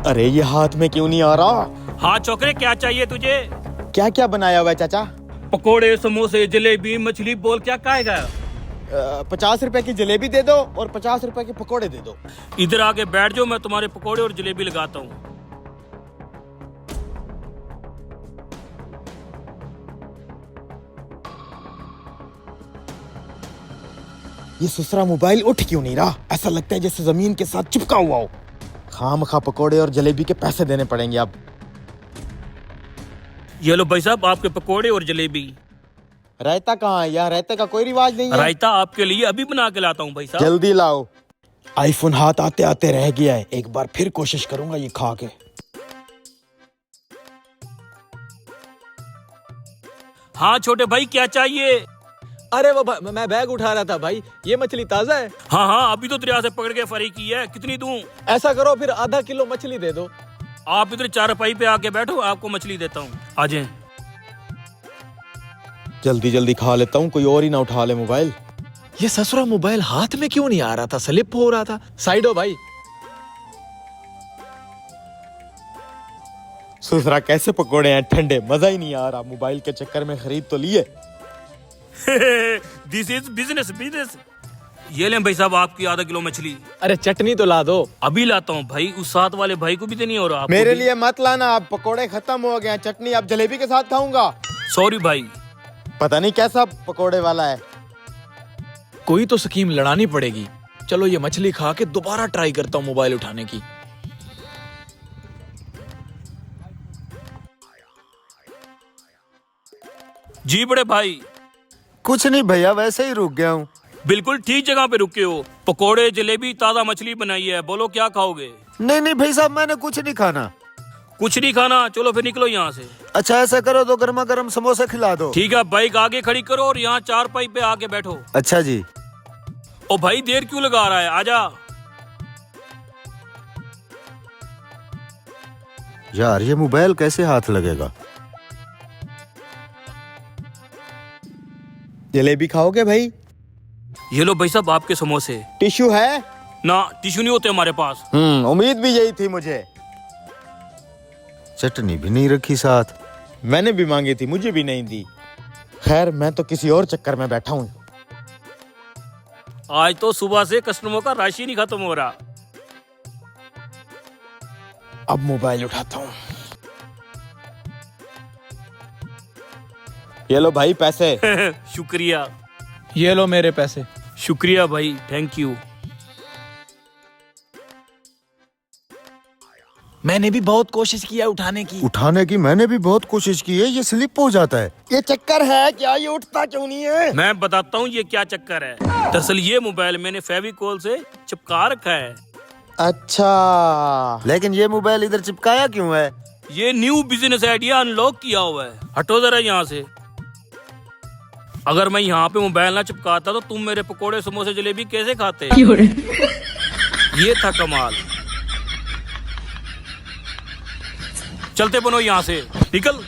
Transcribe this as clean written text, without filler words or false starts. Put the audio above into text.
अरे ये हाथ में क्यों नहीं आ रहा? हाँ छोकरे, क्या चाहिए तुझे? क्या क्या बनाया हुआ है चाचा? पकोड़े, समोसे, जलेबी, मछली, बोल क्या खाएगा? 50 रुपए की जलेबी दे दो और 50 रुपए के पकोड़े दे दो। इधर आके बैठ जाओ, मैं तुम्हारे पकोड़े और जलेबी लगाता हूँ। ये ससुरा मोबाइल उठ क्यों नहीं रहा? ऐसा लगता है जैसे जमीन के साथ चिपका हुआ हो। खामखा पकोड़े और जलेबी के पैसे देने पड़ेंगे अब। ये लो भाई साहब, आपके पकोड़े और जलेबी। रायता कहाँ है? यहाँ रायते का कोई रिवाज नहीं है। रायता आपके लिए अभी बना के लाता हूँ भाई साहब। जल्दी लाओ। आईफोन हाथ आते आते रह गया है, एक बार फिर कोशिश करूंगा ये खा के। हाँ छोटे भाई, क्या चाहिए? अरे वो मैं बैग उठा रहा था भाई, ये मछली ताजा है? हाँ हाँ, अभी तो दरिया से पकड़ के फ्राई की है। कितनी दूं? ऐसा करो फिर आधा किलो मछली दे दो। आप इधर चारपाई पे आके बैठो, आपको मछली देता हूँ। आ जाए। जल्दी जल्दी खा लेता हूँ, कोई और ही ना उठा ले मोबाइल। ये ससुरा मोबाइल हाथ में क्यों नहीं आ रहा था? स्लिप हो रहा था। साइड हो भाई। ससुरा कैसे पकोड़े हैं ठंडे, मजा ही नहीं आ रहा। मोबाइल के चक्कर में खरीद तो लिए। This is business business. ये लें भाई साहब आपकी आधा किलो मछली। अरे चटनी तो ला दो। अभी लाता हूँ भाई, उस साथ वाले भाई को भी देनी है और आपको मेरे भी। लिए मत लाना, अब पकोड़े खत्म हो गए हैं। चटनी अब जलेबी के साथ खाऊंगा। सॉरी भाई। पता नहीं कैसा पकोड़े वाला है। कोई तो स्कीम लड़ानी पड़ेगी। चलो ये मछली खा के दोबारा ट्राई करता हूँ मोबाइल उठाने की। जी बड़े भाई। कुछ नहीं भैया, वैसे ही रुक गया हूँ। बिल्कुल ठीक जगह पे रुके हो। पकोड़े, जलेबी, ताजा मछली बनाई है। बोलो क्या खाओगे? नहीं नहीं भाई साहब, मैंने कुछ नहीं खाना। कुछ नहीं खाना? चलो फिर निकलो यहाँ से। अच्छा ऐसा करो तो गर्मा गर्म समोसे खिला दो। ठीक है, बाइक आगे खड़ी करो और यहाँ चारपाई पे आके बैठो। अच्छा जी। ओ भाई, देर क्यों लगा रहा है? आजा। यार ये मोबाइल कैसे हाथ लगेगा? जलेबी खाओगे भाई? ये लो भाई साहब आपके समोसे। टिश्यू है? ना, टिश्यू नहीं होते हमारे पास। उम्मीद भी यही थी मुझे। चटनी भी नहीं रखी साथ। मैंने भी मांगी थी, मुझे भी नहीं दी। खैर मैं तो किसी और चक्कर में बैठा हूँ। आज तो सुबह से कस्टमरों का राशि नहीं खत्म हो रहा। अब मोबाइल उठाता हूँ। ये लो भाई पैसे। शुक्रिया। ये लो मेरे पैसे। शुक्रिया भाई, थैंक यू। मैंने भी बहुत कोशिश किया उठाने की। उठाने की मैंने भी बहुत कोशिश की है, ये स्लिप हो जाता है। ये चक्कर है क्या? ये उठता क्यों नहीं है? मैं बताता हूँ ये क्या चक्कर है। दरअसल ये मोबाइल मैंने फेविकोल से चिपका रखा है। अच्छा, लेकिन ये मोबाइल इधर चिपकाया क्यों है? ये न्यू बिजनेस आइडिया अनलॉक किया हुआ है। हटो जरा यहाँ से। अगर मैं यहाँ पे मोबाइल ना चिपकाता तो तुम मेरे पकोड़े, समोसे, जलेबी कैसे खाते? ये था कमाल। चलते बनो यहाँ से, निकल।